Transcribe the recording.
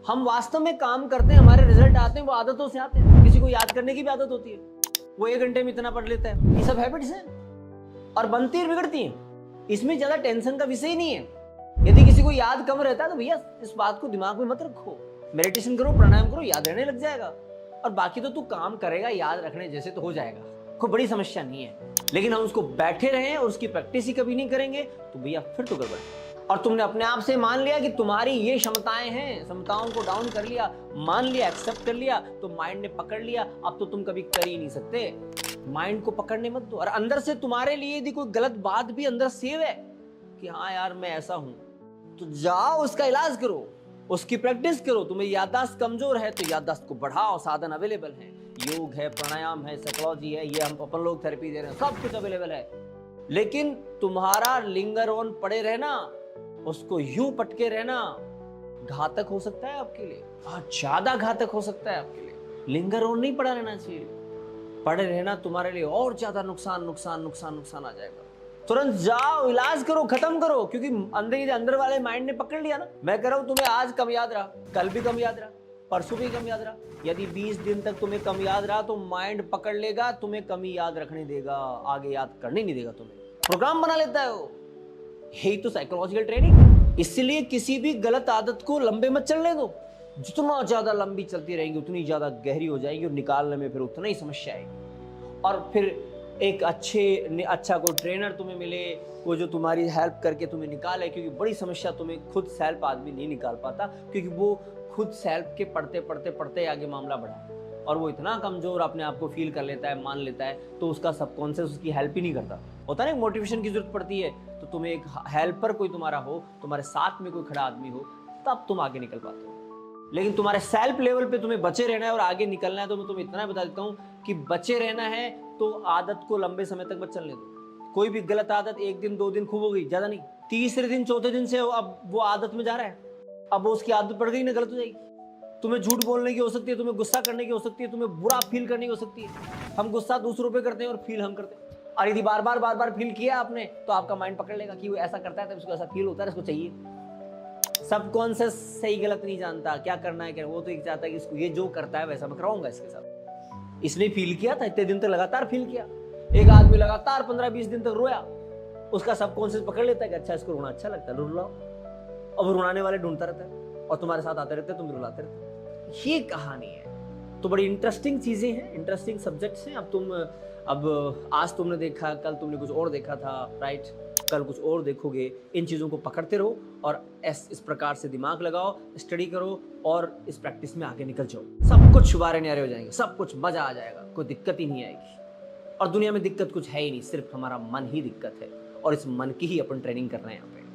हम वास्तव में काम करते हैं, हमारे रिजल्ट आते हैं, वो आदतों से आते हैं। किसी को याद करने की भी आदत होती है, वो 1 घंटे में इतना पढ़ लेता है। ये सब हैबिट्स हैं और बनती और बिगड़ती हैं। इसमें ज्यादा टेंशन का विषय ही नहीं है। यदि किसी को याद कम रहता है तो भैया इस बात को दिमाग में मत रखो, मेडिटेशन करो, प्राणायाम करो, याद रहने लग जाएगा। और बाकी तो तू काम करेगा, याद रखने जैसे तो हो जाएगा, कोई बड़ी समस्या नहीं है। लेकिन हम उसको बैठे रहे और उसकी प्रैक्टिस ही कभी नहीं करेंगे तो भैया फिर तो गड़बड़। और तुमने अपने आप से मान लिया कि तुम्हारी ये क्षमताएं हैं, क्षमताओं को डाउन कर लिया, मान लिया, एक्सेप्ट कर लिया, तो माइंड ने पकड़ लिया। अब तो तुम कभी कर ही नहीं सकते। माइंड को पकड़ने मत दो। और अंदर से तुम्हारे लिए यदि कोई गलत बात भी अंदर सेव है कि हाँ यार मैं ऐसा हूं, तो जाओ उसका इलाज करो, उसकी प्रैक्टिस करो। तुम्हें याददाश्त कमजोर है तो याददाश्त को बढ़ाओ, साधन अवेलेबल है, योग है, प्राणायाम है, साइकोलॉजी है, ये हम अपन लोग थेरेपी दे रहे हैं, सब कुछ अवेलेबल है। लेकिन तुम्हारा लिंगर ऑन पड़े रहना, उसको यूं पटके रहना घातक हो सकता है आपके लिए, बहुत ज्यादा घातक हो सकता है आपके लिए। लिंगर ऑन नहीं पड़ा रहना चाहिए, पड़े रहना तुम्हारे लिए और ज्यादा नुकसान नुकसान नुकसान नुकसान आ जाएगा। तुरंत जाओ, इलाज करो, खत्म करो, क्योंकि अंदर वाले माइंड ने पकड़ लिया ना। मैं कह रहा हूं तुम्हें आज कम याद रहा, कल भी कम याद रहा, परसों भी कम याद रहा। यदि 20 दिन तक तुम्हें कम याद रहा तो माइंड पकड़ लेगा, तुम्हें कमी याद रखने देगा, आगे याद करने नहीं देगा, तुम्हें प्रोग्राम बना लेता है वो। यही तो साइकोलॉजिकल ट्रेनिंग। इसलिए किसी भी गलत आदत को लंबे मत चलने दो। जितना ज्यादा लंबी चलती रहेगी उतनी ज्यादा गहरी हो जाएगी और निकालने में फिर उतना ही समस्या आएगी। और फिर एक अच्छा कोई ट्रेनर तुम्हें मिले, वो जो तुम्हारी हेल्प करके तुम्हें निकाले, क्योंकि बड़ी समस्या तुम्हें खुद सेल्फ आदमी नहीं निकाल पाता, क्योंकि वो खुद सेल्फ के पढ़ते पढ़ते पढ़ते आगे मामला बढ़ा है और वो इतना कमजोर अपने आप को फील कर लेता है, मान लेता है, तो उसका सबकॉन्शियस उसकी हेल्प ही नहीं करता। होता है ना, मोटिवेशन की जरूरत पड़ती है, तो तुम्हें एक हेल्पर कोई तुम्हारा हो, तुम्हारे साथ में कोई खड़ा आदमी हो, तब तुम आगे निकल पाते हो। लेकिन तुम्हारे सेल्फ लेवल पे तुम्हें बचे रहना है और आगे निकलना है, तो मैं तुम्हें इतना बता देता हूँ कि बचे रहना है तो आदत को लंबे समय तक मत चलने दो। कोई भी गलत आदत 1 दिन 2 दिन खूब हो गई, ज्यादा नहीं, तीसरे दिन चौथे दिन से अब वो आदत में जा रहा है, अब वो उसकी आदत पड़ गई ना, गलत हो जाएगी। तुम्हें झूठ बोलने की हो सकती है, तुम्हें गुस्सा करने की हो सकती है, तुम्हें बुरा फील करने की हो सकती है। हम गुस्सा दूसरों पे करते हैं और फील हम करते हैं। और यदि बार बार फील किया आपने तो आपका माइंड पकड़ लेगा कि वो ऐसा करता है तो उसको ऐसा फील होता है, इसको चाहिए। सबकॉन्शियस सही गलत नहीं जानता, क्या करना है क्या, वो तो एक चाहता है कि इसको ये जो करता है वैसा मैं कराऊंगा इसके साथ। इसने फील किया था, इतने दिन तक लगातार फील किया। एक आदमी लगातार 15-20 दिन तक रोया, उसका सबकॉन्शियस पकड़ लेता है कि अच्छा इसको रोना अच्छा लगता है, रुलाओ। अब रुलाने वाले ढूंढता रहता है और तुम्हारे साथ आते रहते हैं, तुम रुलाते रहते हो। ये कहानी है। तो बड़ी इंटरेस्टिंग चीजें हैं, इंटरेस्टिंग सब्जेक्ट्स हैं। अब आज तुमने देखा, कल तुमने कुछ और देखा था, राइट, कल कुछ और देखोगे। इन चीज़ों को पकड़ते रहो और इस प्रकार से दिमाग लगाओ, स्टडी करो और इस प्रैक्टिस में आगे निकल जाओ। सब कुछ शुभारे न्यारे हो जाएंगे, सब कुछ मजा आ जाएगा, कोई दिक्कत ही नहीं आएगी। और दुनिया में दिक्कत कुछ है ही नहीं, सिर्फ हमारा मन ही दिक्कत है और इस मन की ही अपन ट्रेनिंग कर रहे हैं यहाँ पे।